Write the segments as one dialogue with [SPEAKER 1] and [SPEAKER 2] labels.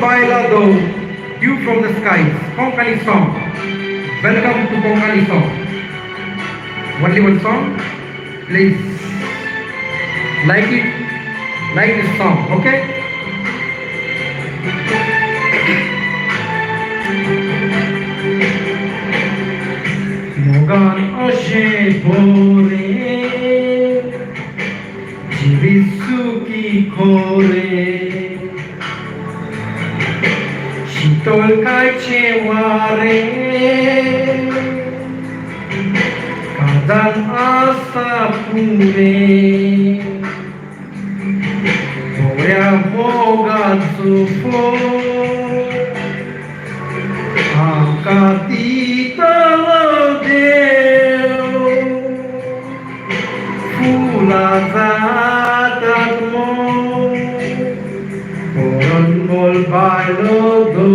[SPEAKER 1] Bailado, You from the Skies, Konkani song. Welcome to Konkani song. Only one song. Please like it, like this song, okay? Mogan ashe bore, jivisuki kore. শীতল কাছে ওয়ারে কাদাল আশা পুরে ওরা মোগা সুফো আকাতিতল দেও ফুলা জাতাত মো Porangol Bailodo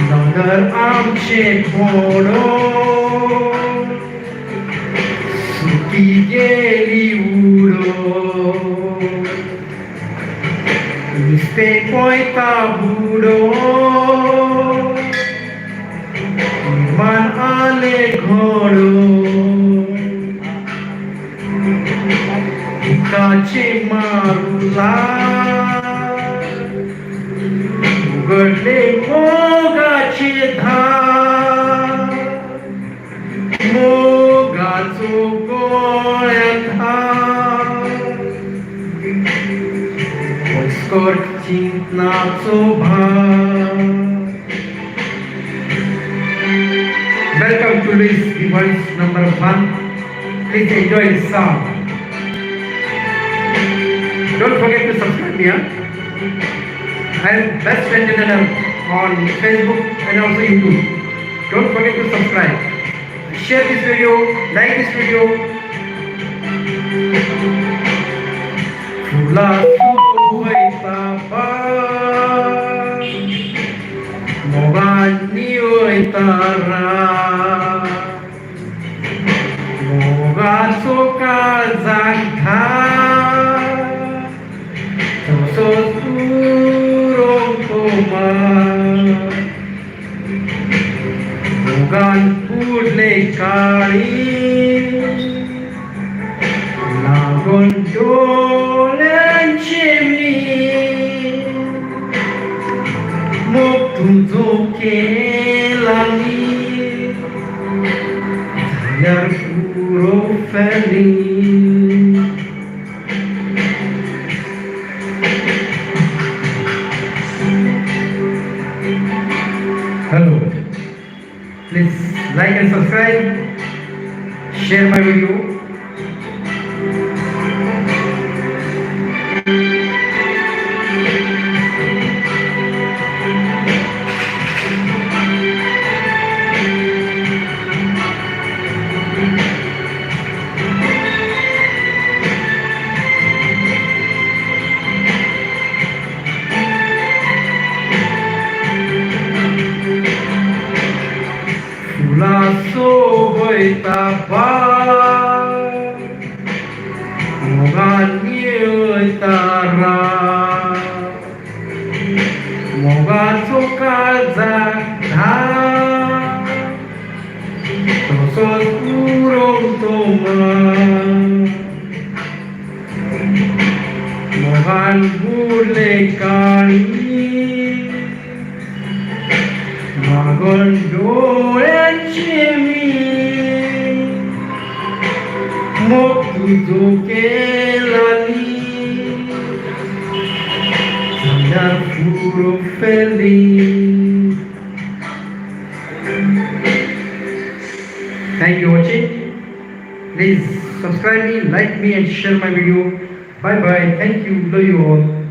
[SPEAKER 1] Nagar Amche Poro Suki Geli Uro Miste Poita Buro Man Ale Goro काचे मारुला उघडले मोगाचे धार मोगाचो गोळ्यात वस्कर चिंतनाचो भार Welcome to this device number 1. Please enjoy this song. Don't forget to subscribe me. I am best entertainer on Facebook and also YouTube. Don't forget to subscribe. Share this video, like this video. Fula suhoy tapa, mogani oy tara, mogaso ka zagha. Sosurong koma Bukan pudle kali Lagon dolen chimni Mok tunzo ke lali Tayar puro feliz Hello, please like and subscribe, share my video. Lasso boy tapa, mogani oy tara, mogacho kazakha, tosos urong toma, mogan burle kali, magon dolen chimi moktu ke lali sandar puro feliz. Thank you for watching. Please subscribe me, like me and share my video. Bye bye. Thank you. Love you all.